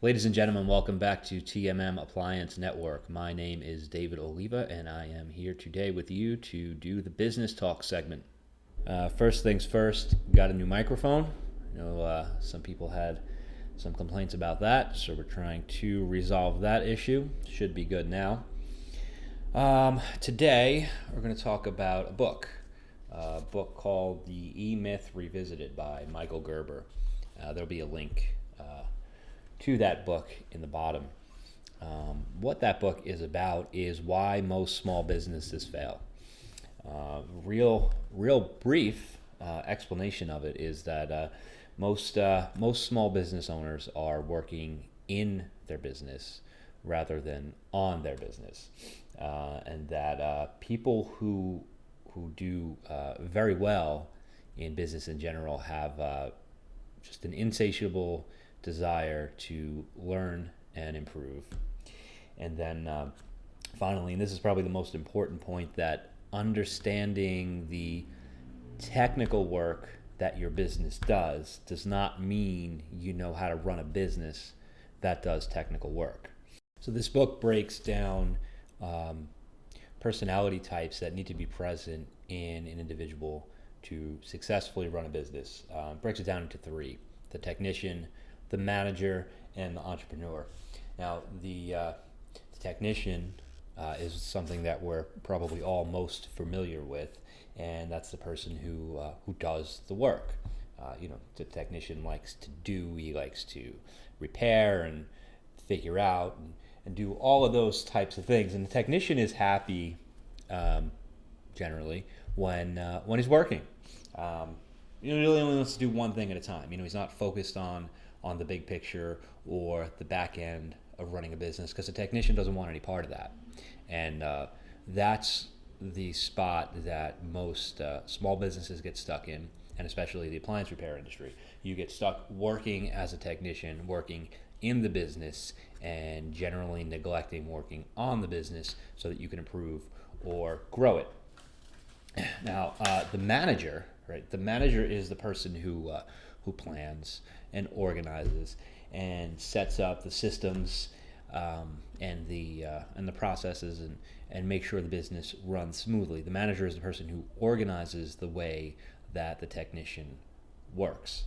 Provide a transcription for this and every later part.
Ladies and gentlemen, welcome back to TMM Appliance Network. My name is David Oliva, and I am here today with you to do the business talk segment. First things first, got a new microphone. I know some people had some complaints about that, so we're trying to resolve that issue. Should be good now. Today, we're going to talk about a book called The E-Myth Revisited by Michael Gerber. There'll be a link to that book in the bottom. What that book is about is why most small businesses fail. Real brief explanation of it is that most small business owners are working in their business rather than on their business, and that people who do very well in business in general have just an insatiable desire to learn and improve. And then finally, and this is probably the most important point, that understanding the technical work that your business does not mean you know how to run a business that does technical work. So this book breaks down personality types that need to be present in an individual to successfully run a business. Breaks it down into three: the technician, the manager, and the entrepreneur. Now, the technician is something that we're probably all most familiar with, and that's the person who does the work. The technician likes to do. He likes to repair and figure out and do all of those types of things. And the technician is happy, generally, when he's working. He really only wants to do one thing at a time. He's not focused on the big picture or the back end of running a business, because the technician doesn't want any part of that. And that's the spot that most small businesses get stuck in, and especially the appliance repair industry. You get stuck working as a technician, working in the business, and generally neglecting working on the business so that you can improve or grow it. Now, the manager, right? The manager is the person who plans and organizes and sets up the systems and the processes and make sure the business runs smoothly. The manager is the person who organizes the way that the technician works.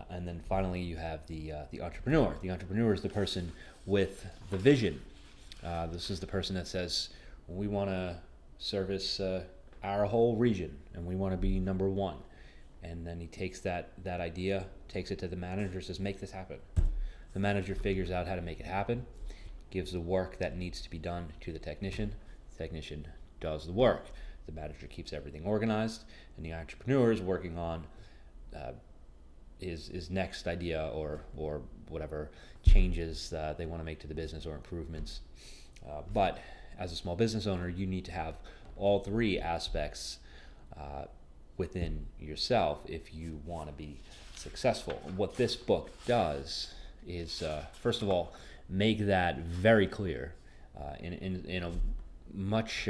And then finally, you have the entrepreneur. The entrepreneur is the person with the vision. This is the person that says, we want to service our whole region, and we want to be number one. And then he takes that idea, takes it to the manager, says, make this happen. The manager figures out how to make it happen, gives the work that needs to be done to the technician. The technician does the work. The manager keeps everything organized, and the entrepreneur is working on his next idea or whatever changes they want to make to the business or improvements. But as a small business owner, you need to have all three aspects within yourself if you want to be successful. What this book does is, first of all, make that very clear in a much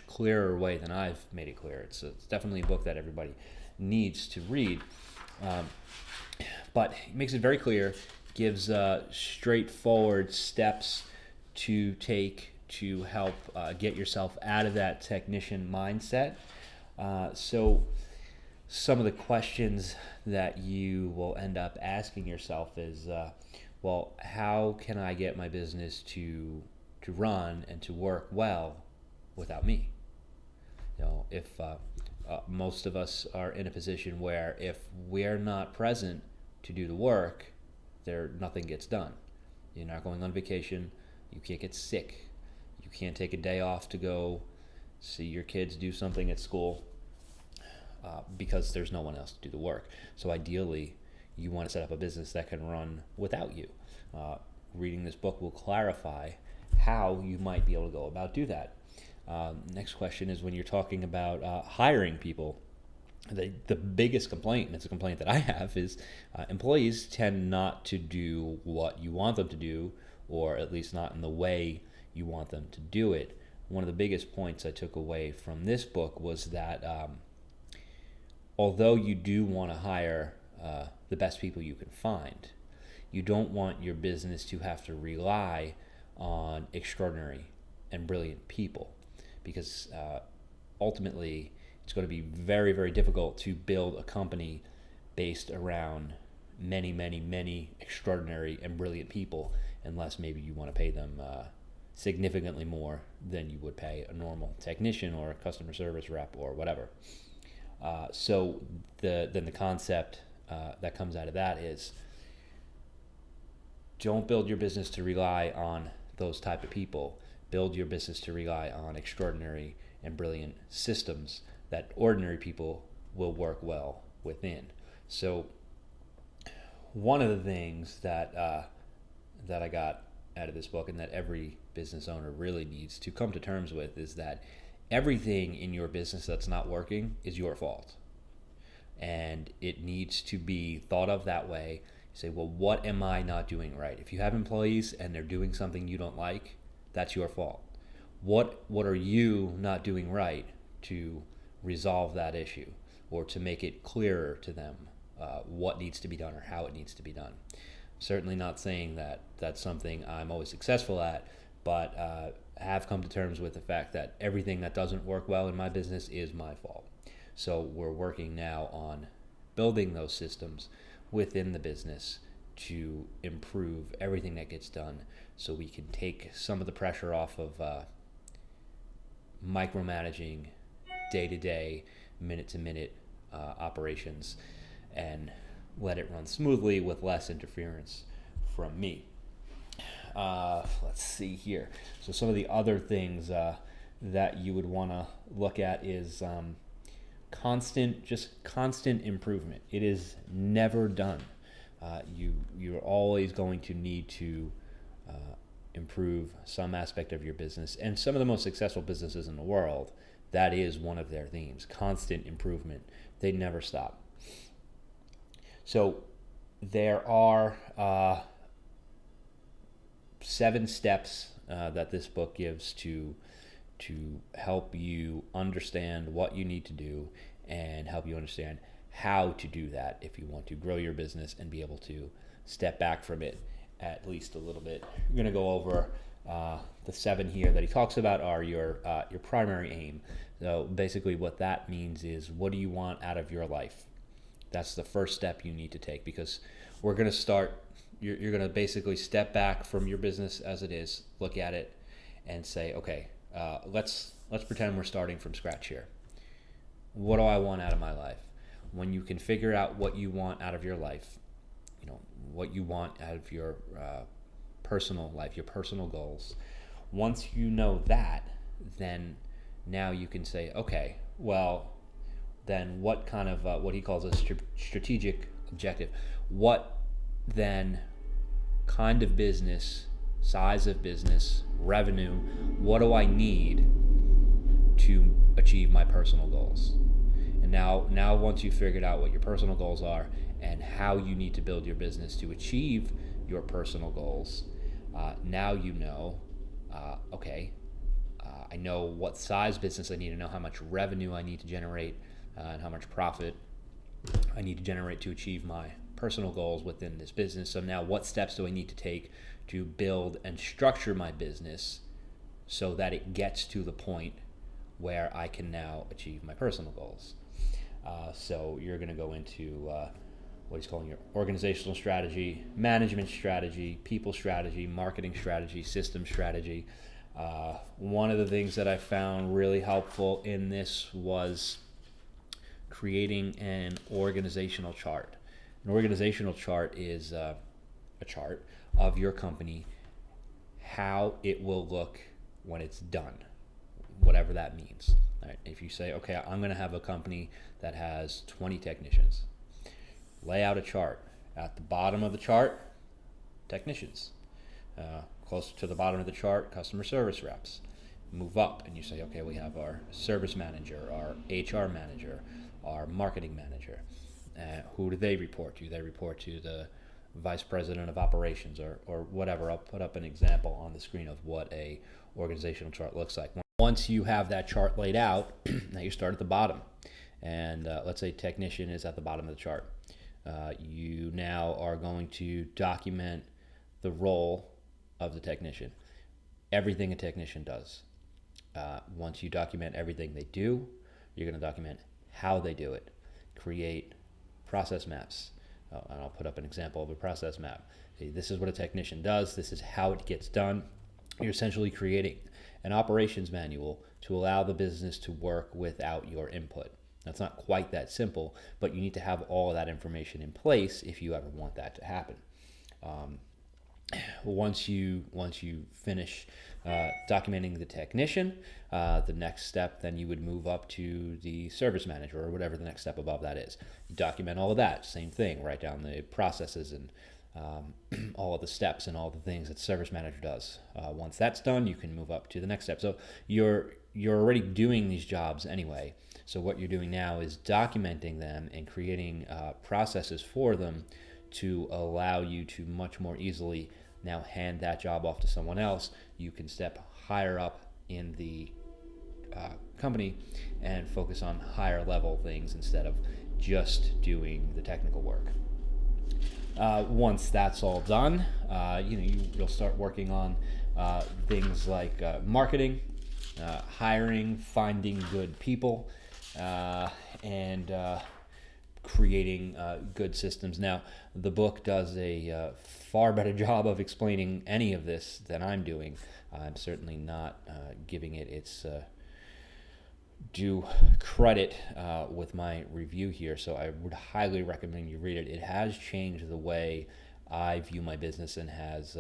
clearer way than I've made it clear. It's definitely a book that everybody needs to read, but it makes it very clear, gives straightforward steps to take to help get yourself out of that technician mindset. So some of the questions that you will end up asking yourself is, well, how can I get my business to run and to work well without me? If most of us are in a position where if we're not present to do the work, nothing gets done. You're not going on vacation. You can't get sick. You can't take a day off to go see your kids do something at school because there's no one else to do the work. So ideally, you want to set up a business that can run without you. Reading this book will clarify how you might be able to go about do that. Next question is, when you're talking about hiring people, the biggest complaint, and it's a complaint that I have, is employees tend not to do what you want them to do, or at least not in the way you want them to do it. One of the biggest points I took away from this book was that although you do want to hire the best people you can find, You don't want your business to have to rely on extraordinary and brilliant people, because ultimately it's going to be very, very difficult to build a company based around many, many, many extraordinary and brilliant people, unless maybe you want to pay them significantly more than you would pay a normal technician or a customer service rep or whatever. So then the concept that comes out of that is, don't build your business to rely on those type of people. Build your business to rely on extraordinary and brilliant systems that ordinary people will work well within. So one of the things that I got out of this book, and that every business owner really needs to come to terms with, is that everything in your business that's not working is your fault. And it needs to be thought of that way. You say, well, what am I not doing right? If you have employees and they're doing something you don't like, that's your fault. What are you not doing right to resolve that issue, or to make it clearer to them what needs to be done or how it needs to be done? Certainly not saying that that's something I'm always successful at, but have come to terms with the fact that everything that doesn't work well in my business is my fault. So we're working now on building those systems within the business to improve everything that gets done, so we can take some of the pressure off of micromanaging day-to-day, minute-to-minute operations, and let it run smoothly with less interference from me. Let's see here. So some of the other things that you would want to look at is constant improvement. It is never done. You're always going to need to improve some aspect of your business, and some of the most successful businesses in the world, that is one of their themes: constant improvement. They never stop. So there are 7 steps that this book gives to help you understand what you need to do, and help you understand how to do that if you want to grow your business and be able to step back from it at least a little bit. We're going to go over the 7 here that he talks about are your primary aim. So basically what that means is, what do you want out of your life? That's the first step you need to take, because we're going to start, you're going to basically step back from your business as it is, look at it and say, okay, let's pretend we're starting from scratch here. What do I want out of my life? When you can figure out what you want out of your life, what you want out of your personal life, your personal goals, once you know that, then now you can say, okay, well, then what kind of what he calls a strategic objective? What then kind of business, size of business, revenue, what do I need to achieve my personal goals? And now once you've figured out what your personal goals are and how you need to build your business to achieve your personal goals, now you know, okay, I know what size business I need to know, how much revenue I need to generate, and how much profit I need to generate to achieve my personal goals within this business. So now what steps do I need to take to build and structure my business so that it gets to the point where I can now achieve my personal goals? So you're going to go into what he's calling your organizational strategy, management strategy, people strategy, marketing strategy, system strategy. One of the things that I found really helpful in this was creating an organizational chart. An organizational chart is a chart of your company, how it will look when it's done, whatever that means. All right, if you say, okay, I'm going to have a company that has 20 technicians, lay out a chart. At the bottom of the chart, technicians. Close to the bottom of the chart, customer service reps. Move up and you say, okay, we have our service manager, our HR manager, our marketing manager. Who do they report to? They report to the vice president of operations or whatever. I'll put up an example on the screen of what a organizational chart looks like. Once you have that chart laid out, now you start at the bottom. And let's say technician is at the bottom of the chart. You now are going to document the role of the technician, everything a technician does. Once you document everything they do, you're going to document how they do it. Create process maps. And I'll put up an example of a process map. Okay, this is what a technician does. This is how it gets done. You're essentially creating an operations manual to allow the business to work without your input. Now, it's not quite that simple, but you need to have all of that information in place if you ever want that to happen. Once you finish documenting the technician, the next step, then you would move up to the service manager or whatever the next step above that is. You document all of that, same thing, write down the processes and all of the steps and all the things that the service manager does. Once that's done, you can move up to the next step. So you're already doing these jobs anyway. So what you're doing now is documenting them and creating processes for them to allow you to much more easily now hand that job off to someone else. You can step higher up in the company and focus on higher level things instead of just doing the technical work. Once that's all done, you'll start working on things like marketing, hiring, finding good people, and creating good systems. Now, the book does a far better job of explaining any of this than I'm doing. I'm certainly not giving it its due credit with my review here, so I would highly recommend you read it. It has changed the way I view my business and has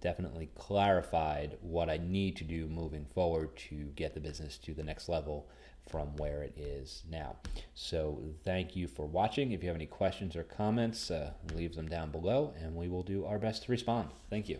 definitely clarified what I need to do moving forward to get the business to the next level from where it is now. So thank you for watching. If you have any questions or comments, leave them down below and we will do our best to respond. Thank you.